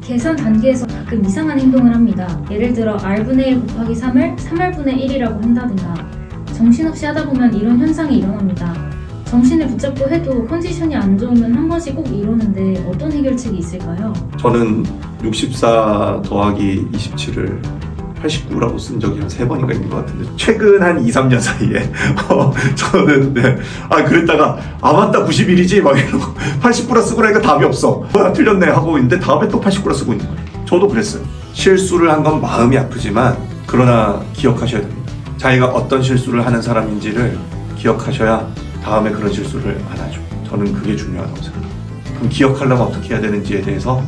계산 단계에서 가끔 이상한 행동을 합니다. 예를 들어 r분의 1 곱하기 3을 3r분의 1이라고 한다든가 정신없이 하다 보면 이런 현상이 일어납니다. 정신을 붙잡고 해도 컨디션이 안 좋으면 한 번씩 꼭 이러는데 어떤 해결책이 있을까요? 저는 64 더하기 27을 89라고 쓴 적이 한 3번인가 있는 것 같은데 최근 한 2, 3년 사이에 저는 그랬다가 맞다 91이지 막 이러고 89라 쓰고 나니까 답이 없어 틀렸네 하고 있는데 다음에 또 89라 쓰고 있는 거예요. 저도 그랬어요. 실수를 한 건 마음이 아프지만 그러나 기억하셔야 됩니다. 자기가 어떤 실수를 하는 사람인지를 기억하셔야 다음에 그런 실수를 안 하죠. 저는 그게 중요하다고 생각합니다. 그럼 기억하려면 어떻게 해야 되는지에 대해서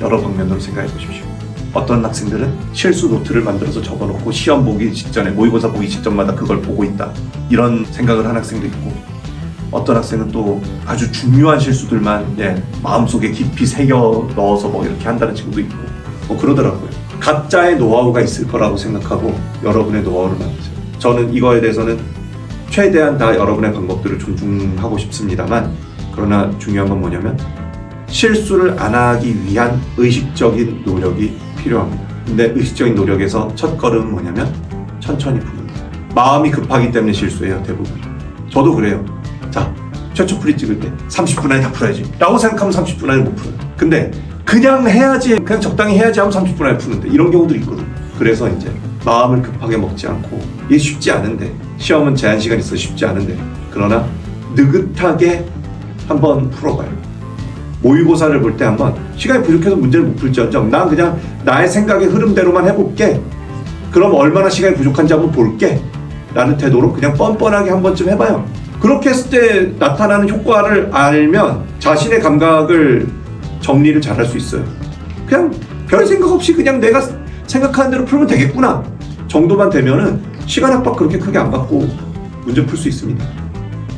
여러 방면으로 생각해 보십시오. 어떤 학생들은 실수 노트를 만들어서 적어놓고 시험 보기 직전에 모의고사 보기 직전마다 그걸 보고 있다 이런 생각을 하는 학생도 있고 어떤 학생은 또 아주 중요한 실수들만 마음속에 깊이 새겨 넣어서 뭐 이렇게 한다는 친구도 있고 뭐 그러더라고요. 각자의 노하우가 있을 거라고 생각하고 여러분의 노하우를 만드세요. 저는 이거에 대해서는 최대한 다 여러분의 방법들을 존중하고 싶습니다만 그러나 중요한 건 뭐냐면 실수를 안 하기 위한 의식적인 노력이 필요합니다. 근데 의식적인 노력에서 첫 걸음은 뭐냐면 천천히 푸는 거예요. 마음이 급하기 때문에 실수해요, 대부분. 저도 그래요. 자, 최초 풀이 찍을 때 30분 안에 다 풀어야지 라고 생각하면 30분 안에 못 풀어요. 근데 그냥 해야지, 그냥 적당히 해야지 하면 30분 안에 푸는데 이런 경우들이 있거든요. 그래서 이제 마음을 급하게 먹지 않고 이게 쉽지 않은데 시험은 제한 시간이 있어 쉽지 않은데 그러나 느긋하게 한번 풀어봐요. 모의고사를 볼 때 한번 시간이 부족해서 문제를 못 풀지언정 난 그냥 나의 생각의 흐름대로만 해볼게. 그럼 얼마나 시간이 부족한지 한번 볼게 라는 태도로 그냥 뻔뻔하게 한 번쯤 해봐요. 그렇게 했을 때 나타나는 효과를 알면 자신의 감각을 정리를 잘할 수 있어요. 그냥 별 생각 없이 그냥 내가 생각하는 대로 풀면 되겠구나 정도만 되면은 시간 압박 그렇게 크게 안 받고 문제 풀 수 있습니다.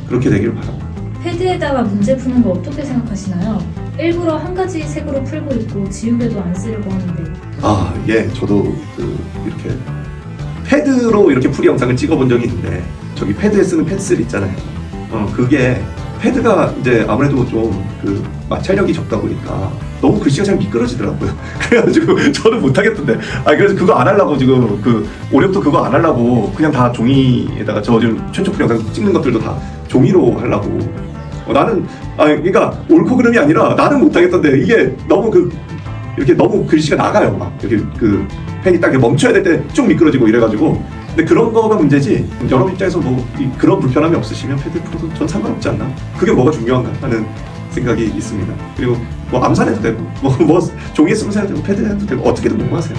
그렇게 되기를 바랍니다. 패드에다가 문제 푸는 거 어떻게 생각하시나요? 일부러 한 가지 색으로 풀고 있고 지우개도 안 쓰려고 하는데 저도 이렇게 패드로 이렇게 풀이 영상을 찍어본 적이 있는데 저기 패드에 쓰는 펜슬 있잖아요. 그게 패드가 이제 아무래도 좀 마찰력이 적다 보니까 너무 글씨가 잘 미끄러지더라고요. 그래가지고 저는 못하겠던데 그래서 그거 안 하려고 지금 오렵도 그거 안 하려고 그냥 다 종이에다가 저 지금 최초 풀 영상 찍는 것들도 다 종이로 하려고 나는 그러니까 옳고 그름이 아니라 나는 못하겠던데 이게 너무 이렇게 너무 글씨가 나가요. 막 이렇게 펜이 딱 멈춰야 될 때 쭉 미끄러지고 이래가지고 근데 그런 거가 문제지 여러분 입장에서 그런 불편함이 없으시면 패드 풀어도 전 상관없지 않나? 그게 뭐가 중요한가 하는 생각이 있습니다. 그리고 암산해도 되고 뭐 종이에 쓰면서 해도 되고 패드에 해도 되고 어떻게든 공부하세요.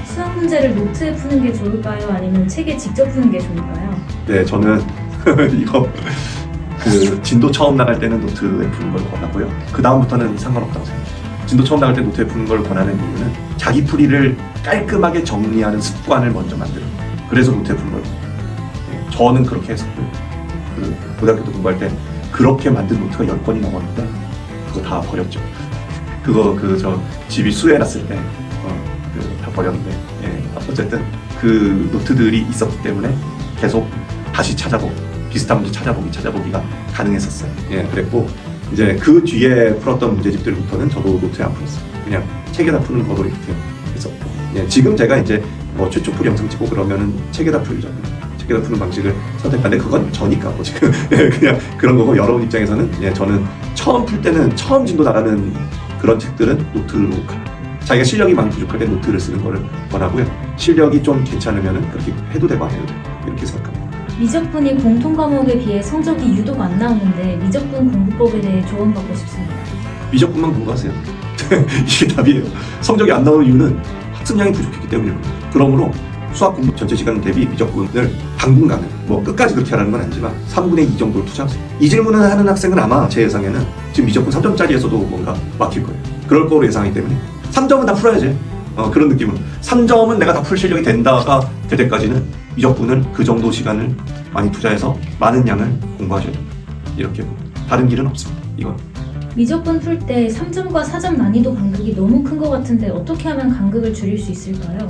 수학 문제를 노트에 푸는 게 좋을까요? 아니면 책에 직접 푸는 게 좋을까요? 네, 저는 이거 진도 처음 나갈 때는 노트에 푸는 걸 권하고요. 그 다음부터는 상관없다고 생각해요. 진도 처음 나갈 때 노트에 푸는 걸 권하는 이유는 자기 풀이를 깔끔하게 정리하는 습관을 먼저 만들어요. 그래서 노트에 푸는 걸 저는 그렇게 했었고요. 고등학교 때 공부할 때 그렇게 만든 노트가 10권이 넘었는데 그거 다 버렸죠. 그거 저 집이 수해났을 때 다 버렸는데 어쨌든 그 노트들이 있었기 때문에 계속 다시 찾아보고 비슷한 문제 찾아보기가 가능했었어요. 그랬고 이제 그 뒤에 풀었던 문제집들부터는 저도 노트에 안 풀었어요. 그냥 책에다 푸는 거로 이렇게 했었고 지금 제가 이제 최초 풀 영상 찍고 그러면은 책에다 풀잖아요. 책에다 푸는 방식을 선택하는데 그건 저니까 지금 그냥 그런 거고 여러분 입장에서는 저는 처음 풀 때는 처음 진도 나가는 그런 책들은 노트로 자기가 실력이 많이 부족할 때 노트를 쓰는 거를 권하고요. 실력이 좀 괜찮으면은 그렇게 해도 되고 안 해도 되고 이렇게 생각합니다. 미적분이 공통 과목에 비해 성적이 유독 안 나오는데 미적분 공부법에 대해 조언받고 싶습니다. 미적분만 공부하세요. 이게 답이에요. 성적이 안 나오는 이유는 학습량이 부족했기 때문입니다. 그러므로 수학 공부 전체 시간 대비 미적분을 당분간은 끝까지 그렇게 하라는 건 아니지만 3분의 2 정도를 투자하세요. 이 질문을 하는 학생은 아마 제 예상에는 지금 미적분 3점짜리에서도 뭔가 막힐 거예요. 그럴 거로 예상하기 때문에 3점은 다 풀어야지. 그런 느낌으로 3점은 내가 다 풀 실력이 된다가 될 때까지는 미적분을 그 정도 시간을 많이 투자해서 많은 양을 공부하셔야 됩니다. 이렇게 다른 길은 없습니다. 이건 미적분 풀 때 3점과 4점 난이도 간극이 너무 큰 것 같은데 어떻게 하면 간극을 줄일 수 있을까요?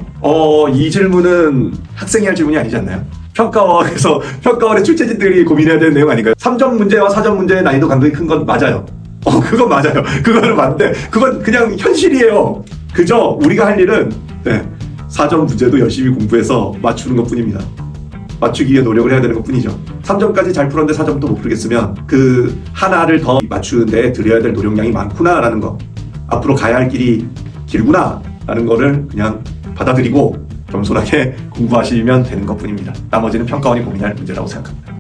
이 질문은 학생이 할 질문이 아니지 않나요? 평가원의 출제진들이 고민해야 되는 내용 아닌가요? 3점 문제와 4점 문제의 난이도 간극이 큰 건 맞아요. 그건 맞아요. 그거는 맞는데 그건 그냥 현실이에요. 그저 우리가 할 일은 사전 문제도 열심히 공부해서 맞추는 것 뿐입니다. 맞추기 위해 노력을 해야 되는 것 뿐이죠. 3점까지 잘 풀었는데 4점도 못 풀겠으면 그 하나를 더 맞추는데 들여야 될 노력량이 많구나라는 거, 앞으로 가야 할 길이 길구나라는 거를 그냥 받아들이고 겸손하게 공부하시면 되는 것 뿐입니다. 나머지는 평가원이 고민할 문제라고 생각합니다.